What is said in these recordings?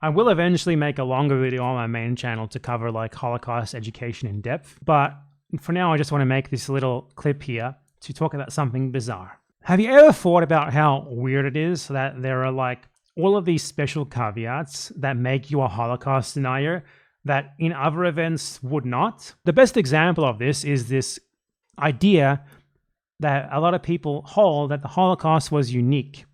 I will eventually make a longer video on my main channel to cover like Holocaust education in depth, but for now I just want to make this little clip here to talk about something bizarre. Have you ever thought about how weird it is that there are like all of these special caveats that make you a Holocaust denier that in other events would not? The best example of this is this idea that a lot of people hold that the Holocaust was unique.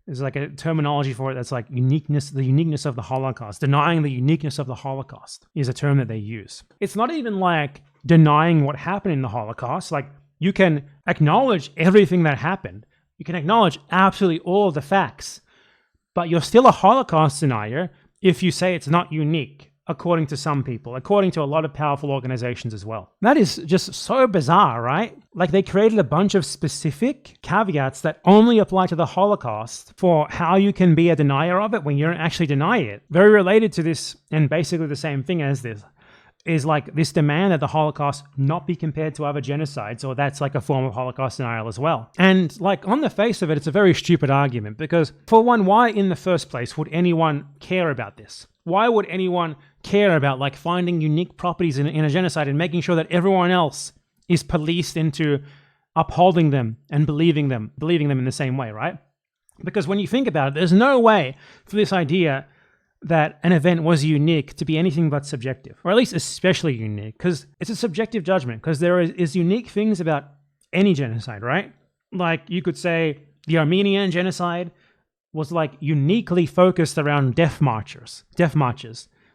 There's like a terminology for it that's like uniqueness, the uniqueness of the Holocaust. Denying the uniqueness of the Holocaust is a term that they use. It's not even like denying what happened in the Holocaust. Like, you can acknowledge everything that happened. You can acknowledge absolutely all of the facts, but you're still a Holocaust denier if you say it's not unique, according to some people, according to a lot of powerful organizations as well. That is just so bizarre, right? Like, they created a bunch of specific caveats that only apply to the Holocaust for how you can be a denier of it when you don't actually deny it. Very related to this, and basically the same thing as this, is like this demand that the Holocaust not be compared to other genocides, or that's like a form of Holocaust denial as well. And like, on the face of it, it's a very stupid argument because, for one, why in the first place would anyone care about this? Why would anyone care about like finding unique properties in a genocide and making sure that everyone else is policed into upholding them and believing them in the same way, right? Because when you think about it, there's no way for this idea that an event was unique to be anything but subjective, or at least especially unique, because it's a subjective judgment, because there is unique things about any genocide, right? Like, you could say the Armenian genocide was like uniquely focused around death marches.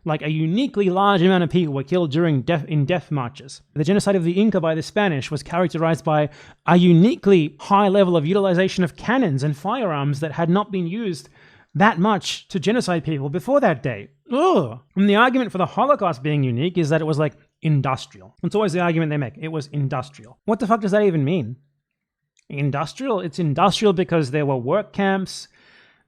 Like, a uniquely large amount of people were killed during death marches. The genocide of the Inca by the Spanish was characterized by a uniquely high level of utilization of cannons and firearms that had not been used that much to genocide people before that date. Ugh. And the argument for the Holocaust being unique is that it was like industrial. It's always the argument they make. It was industrial. What the fuck does that even mean? Industrial? It's industrial because there were work camps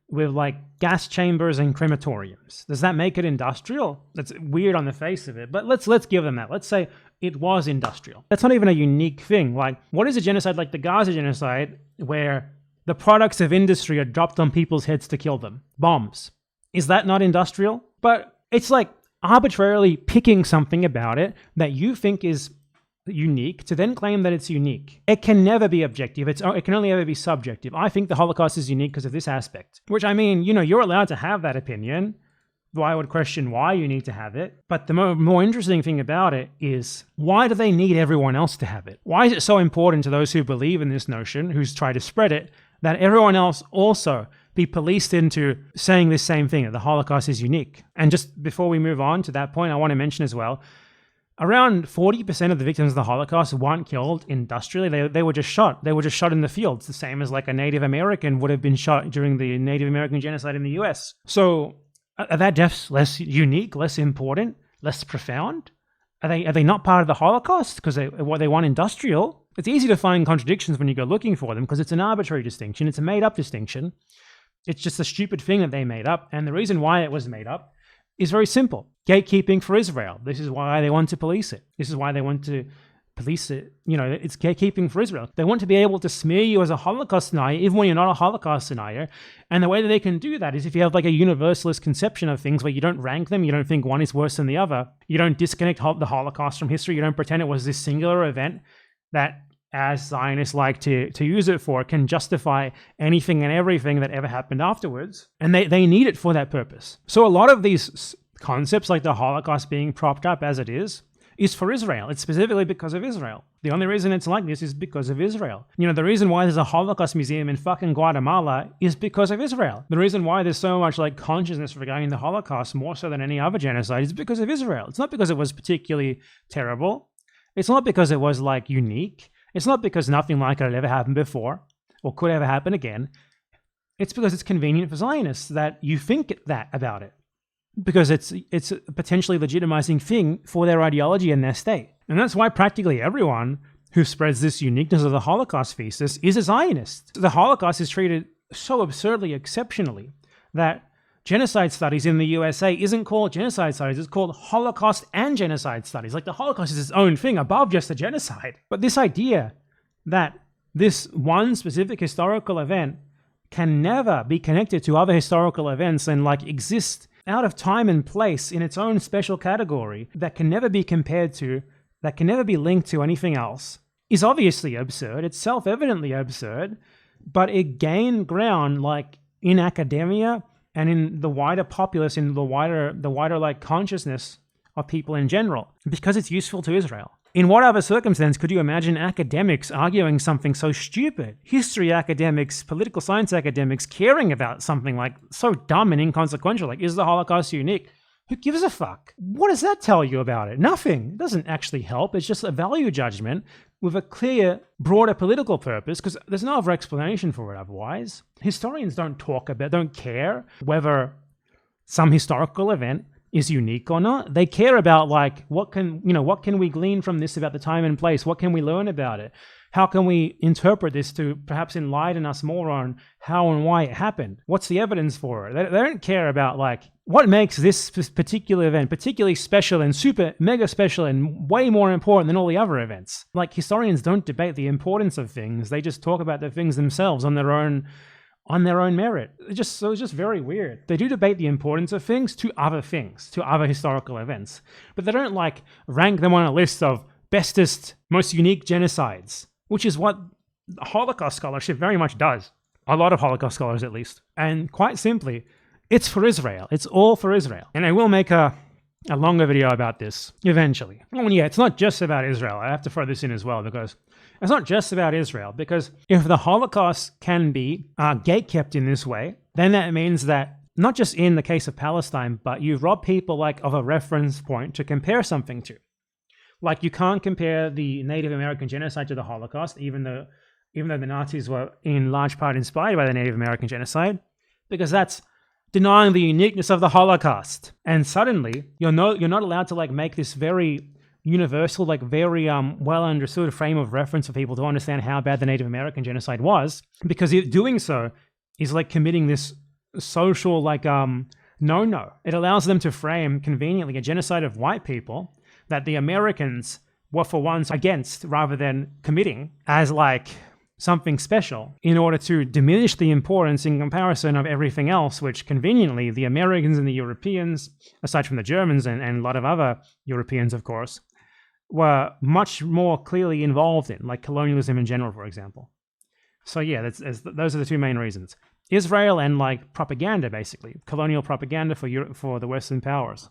with like gas chambers and crematoriums. Does that make it industrial? That's weird on the face of it, but let's give them that. Let's say it was industrial. That's not even a unique thing. Like, what is a genocide like the Gaza genocide, where the products of industry are dropped on people's heads to kill them? Bombs. Is that not industrial? But it's like arbitrarily picking something about it that you think is unique to then claim that it's unique. It can never be objective. It can only ever be subjective. I think the Holocaust is unique because of this aspect, which, I mean, you know, you're allowed to have that opinion, though I would question why you need to have it. But the more interesting thing about it is, why do they need everyone else to have it? Why is it so important to those who believe in this notion, who's tried to spread it, that everyone else also be policed into saying this same thing, that the Holocaust is unique? And just before we move on to that point, I want to mention as well, around 40% of the victims of the Holocaust weren't killed industrially. They were just shot. They were just shot in the fields, the same as like a Native American would have been shot during the Native American genocide in the US. So are their deaths less unique, less important, less profound? Are they not part of the Holocaust because they want industrial? It's easy to find contradictions when you go looking for them because it's an arbitrary distinction. It's a made-up distinction. It's just a stupid thing that they made up. And the reason why it was made up is very simple. Gatekeeping for Israel. This is why they want to police it. This is why they want to police it. You know, it's gatekeeping for Israel. They want to be able to smear you as a Holocaust denier, even when you're not a Holocaust denier. And the way that they can do that is if you have like a universalist conception of things where you don't rank them, you don't think one is worse than the other, you don't disconnect the Holocaust from history, you don't pretend it was this singular event that, as Zionists like to use it for, can justify anything and everything that ever happened afterwards. And they need it for that purpose. So a lot of these concepts, like the Holocaust being propped up as it is for Israel. It's specifically because of Israel. The only reason it's like this is because of Israel. You know, the reason why there's a Holocaust museum in fucking Guatemala is because of Israel. The reason why there's so much like consciousness regarding the Holocaust, more so than any other genocide, is because of Israel. It's not because it was particularly terrible. It's not because it was like unique. It's not because nothing like it had ever happened before or could ever happen again. It's because it's convenient for Zionists that you think that about it, because it's a potentially legitimizing thing for their ideology and their state. And that's why practically everyone who spreads this uniqueness of the Holocaust thesis is a Zionist. The Holocaust is treated so absurdly exceptionally that genocide studies in the USA isn't called genocide studies, it's called Holocaust and genocide studies. Like, the Holocaust is its own thing above just a genocide. But this idea that this one specific historical event can never be connected to other historical events and like exist out of time and place in its own special category that can never be compared to, that can never be linked to anything else, is obviously absurd. It's self-evidently absurd, but it gained ground like in academia and in the wider populace, in the wider like consciousness of people in general, because it's useful to Israel. In what other circumstance could you imagine academics arguing something so stupid? History academics, political science academics caring about something like so dumb and inconsequential, like, is the Holocaust unique? Who gives a fuck? What does that tell you about it? Nothing. It doesn't actually help. It's just a value judgment with a clear, broader political purpose, because there's no other explanation for it otherwise. Historians don't care whether some historical event is unique or not. They care about like, what can we glean from this about the time and place? What can we learn about it? How can we interpret this to perhaps enlighten us more on how and why it happened? What's the evidence for it? They don't care about like what makes this particular event particularly special and super mega special and way more important than all the other events. Like, historians don't debate the importance of things. They just talk about the things themselves on their own merit. It's just very weird. They do debate the importance of things, to other historical events, but they don't like rank them on a list of bestest, most unique genocides, which is what Holocaust scholarship very much does. A lot of Holocaust scholars, at least. And quite simply, it's for Israel. It's all for Israel. And I will make a longer video about this eventually. And yeah, it's not just about Israel. I have to throw this in as well, because it's not just about Israel. Because if the Holocaust can be gatekept in this way, then that means that not just in the case of Palestine, but you rob people like of a reference point to compare something to. Like, you can't compare the Native American genocide to the Holocaust, even though the Nazis were in large part inspired by the Native American genocide, because that's denying the uniqueness of the Holocaust. And suddenly, you're not allowed to like make this very universal, like very well understood frame of reference for people to understand how bad the Native American genocide was, because doing so is like committing this social like no. It allows them to frame conveniently a genocide of white people that the Americans were for once against, rather than committing, as like something special, in order to diminish the importance in comparison of everything else, which conveniently the Americans and the Europeans, aside from the Germans and a lot of other Europeans, of course, were much more clearly involved in, like colonialism in general, for example. So yeah, those are the two main reasons. Israel and like propaganda, basically. Colonial propaganda for the Western powers.